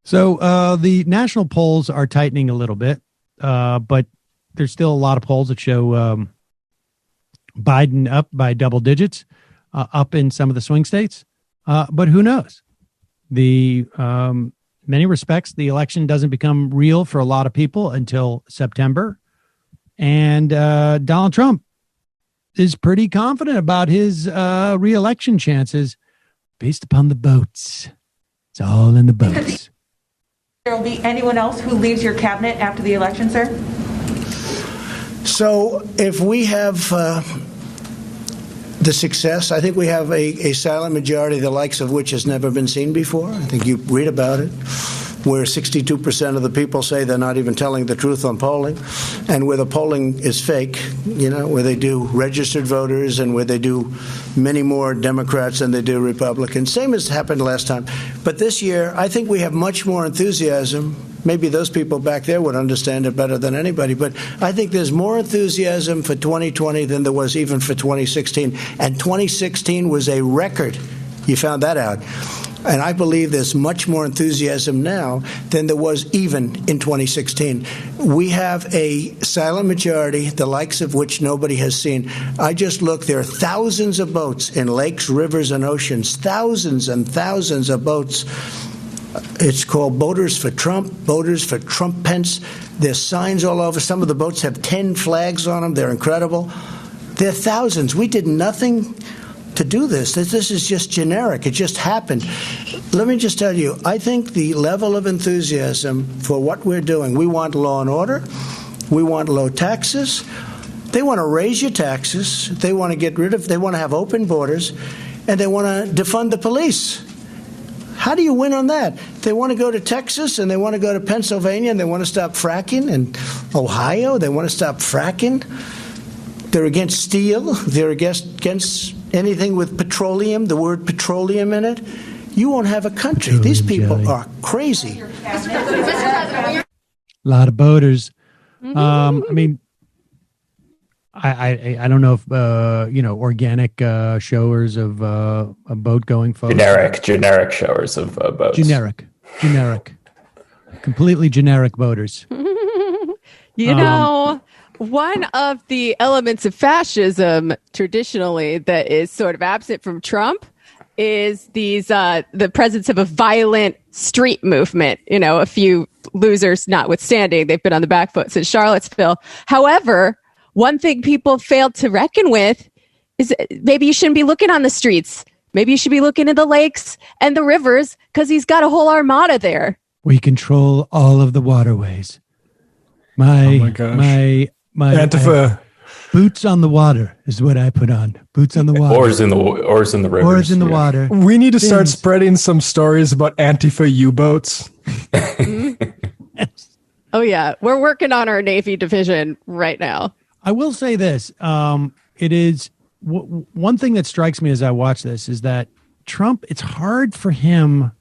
So the national polls are tightening a little bit, but there's still a lot of polls that show Biden up by double digits, up in some of the swing states. But who knows? The many respects, the election doesn't become real for a lot of people until September. And Donald Trump is pretty confident about his reelection chances based upon the votes. It's all in the votes. There will be anyone else who leaves your cabinet after the election, sir? So if we have the success, I think we have a silent majority, the likes of which has never been seen before. I think you read about it, where 62% of the people say they're not even telling the truth on polling, and where the polling is fake, where they do registered voters and where they do many more Democrats than they do Republicans. Same as happened last time. But this year, I think we have much more enthusiasm. Maybe those people back there would understand it better than anybody, but I think there's more enthusiasm for 2020 than there was even for 2016. And 2016 was a record. You found that out. And I believe there's much more enthusiasm now than there was even in 2016. We have a silent majority, the likes of which nobody has seen. I just looked. There are thousands of boats in lakes, rivers, and oceans, thousands and thousands of boats. It's called Boaters for Trump, Boaters for Trump Pence. There's signs all over. Some of the boats have 10 flags on them. They're incredible. There are thousands. We did nothing to do this. This is just generic. It just happened. Let me just tell you, I think the level of enthusiasm for what we're doing, we want law and order. We want low taxes. They want to raise your taxes. They want to they want to have open borders, and they want to defund the police. How do you win on that? They want to go to Texas, and they want to go to Pennsylvania, and they want to stop fracking. And Ohio, they want to stop fracking. They're against steel. They're against anything with petroleum, the word petroleum in it. You won't have a country. These people are crazy. A lot of boaters. I mean, I don't know if organic showers of boat going folks. Generic showers of boats. Generic, completely generic boaters. One of the elements of fascism traditionally that is sort of absent from Trump is the presence of a violent street movement. A few losers notwithstanding, they've been on the back foot since Charlottesville. However, one thing people failed to reckon with is maybe you shouldn't be looking on the streets. Maybe you should be looking at the lakes and the rivers because he's got a whole armada there. We control all of the waterways. My Antifa. Boots on the water is what I put on. Boots on the water. Oars in the rivers. Oars in the water. We need to start spreading some stories about Antifa U-boats. Oh, yeah. We're working on our Navy division right now. I will say this. It is one thing that strikes me as I watch this is that Trump, it's hard for him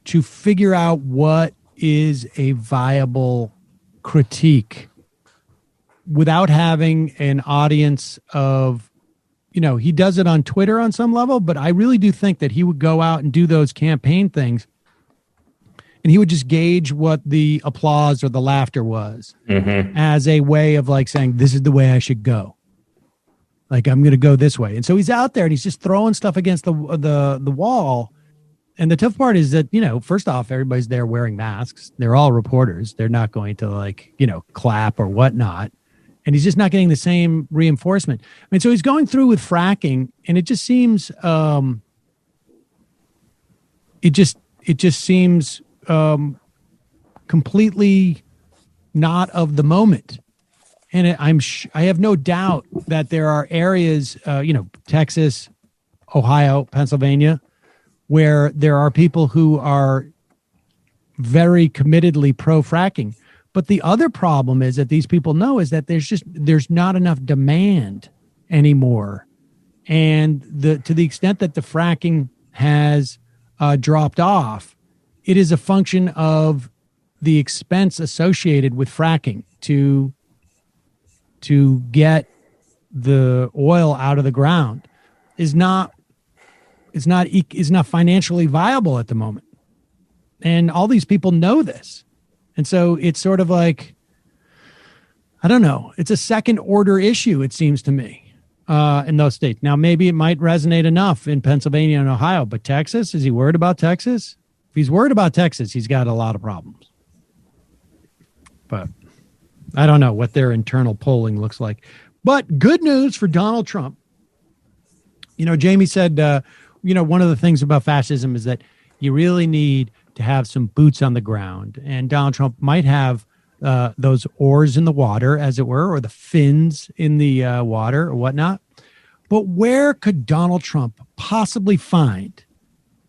to figure out what is a viable critique without having an audience of, he does it on Twitter on some level, but I really do think that he would go out and do those campaign things and he would just gauge what the applause or the laughter was as a way of saying, this is the way I should go. I'm going to go this way. And so he's out there and he's just throwing stuff against the wall. And the tough part is that, first off, everybody's there wearing masks. They're all reporters. They're not going to clap or whatnot. And he's just not getting the same reinforcement. I mean, so he's going through with fracking, and it just seems, completely not of the moment. And I have no doubt that there are areas, Texas, Ohio, Pennsylvania, where there are people who are very committedly pro-fracking. But the other problem is that these people know is that there's not enough demand anymore. And to the extent that the fracking has dropped off, it is a function of the expense associated with fracking to get the oil out of the ground is not financially viable at the moment. And all these people know this. And so it's sort of like, I don't know, it's a second order issue, it seems to me, in those states. Now, maybe it might resonate enough in Pennsylvania and Ohio, but Texas, is he worried about Texas? If he's worried about Texas, he's got a lot of problems. But I don't know what their internal polling looks like. But good news for Donald Trump. You know, Jamie said, one of the things about fascism is that you really need to have some boots on the ground. And Donald Trump might have those oars in the water, as it were, or the fins in the water or whatnot. But where could Donald Trump possibly find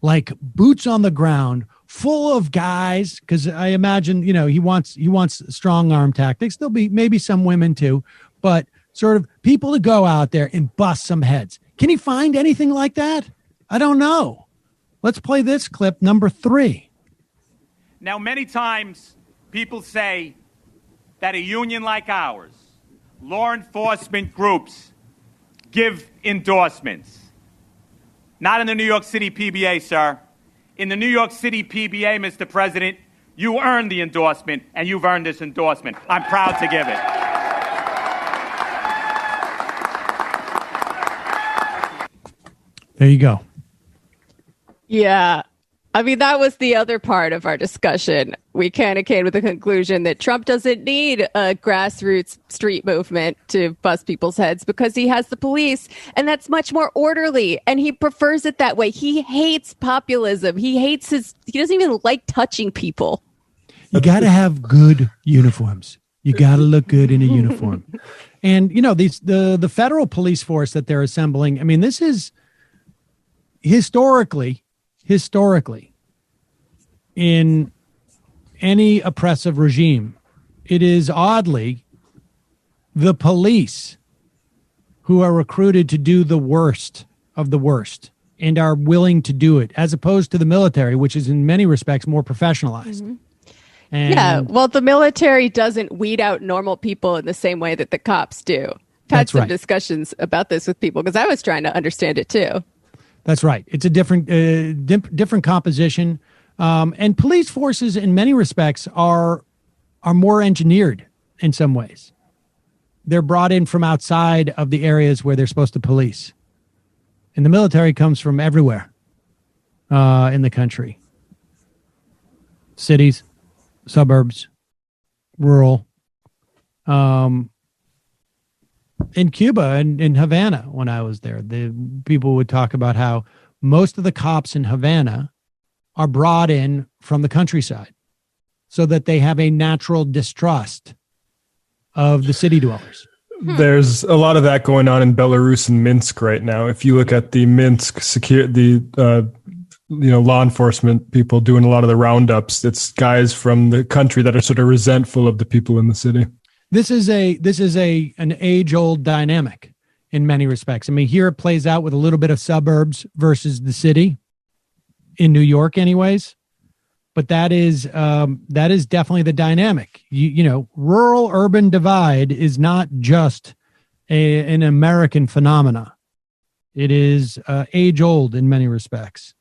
like boots on the ground full of guys? Because I imagine, he wants strong arm tactics. There'll be maybe some women too, but sort of people to go out there and bust some heads. Can he find anything like that? I don't know. Let's play this clip, number 3. Now, many times people say that a union like ours, law enforcement groups, give endorsements. Not in the New York City PBA, sir. In the New York City PBA, Mr. President, you earned the endorsement, and you've earned this endorsement. I'm proud to give it. There you go. Yeah. I mean, that was the other part of our discussion. We kind of came to the conclusion that Trump doesn't need a grassroots street movement to bust people's heads because he has the police, and that's much more orderly, and he prefers it that way. He hates populism. He doesn't even like touching people. You got to have good uniforms. You got to look good in a uniform. And, the federal police force that they're assembling, I mean, this is historically, in any oppressive regime, it is oddly the police who are recruited to do the worst of the worst and are willing to do it, as opposed to the military, which is in many respects more professionalized. Mm-hmm. And well, the military doesn't weed out normal people in the same way that the cops do. I've had some discussions about this with people because I was trying to understand it too. That's right. It's a different composition. And police forces in many respects are more engineered in some ways. They're brought in from outside of the areas where they're supposed to police. And the military comes from everywhere in the country. Cities, suburbs, rural. In Cuba and in Havana, when I was there, the people would talk about how most of the cops in Havana are brought in from the countryside so that they have a natural distrust of the city dwellers. There's a lot of that going on in Belarus and Minsk right now. If you look at the Minsk law enforcement people doing a lot of the roundups, it's guys from the country that are sort of resentful of the people in the city. This is an age-old dynamic in many respects. I mean, here it plays out with a little bit of suburbs versus the city in New York, anyways. But that is definitely the dynamic. Rural-urban divide is not just an American phenomena. It is age-old in many respects.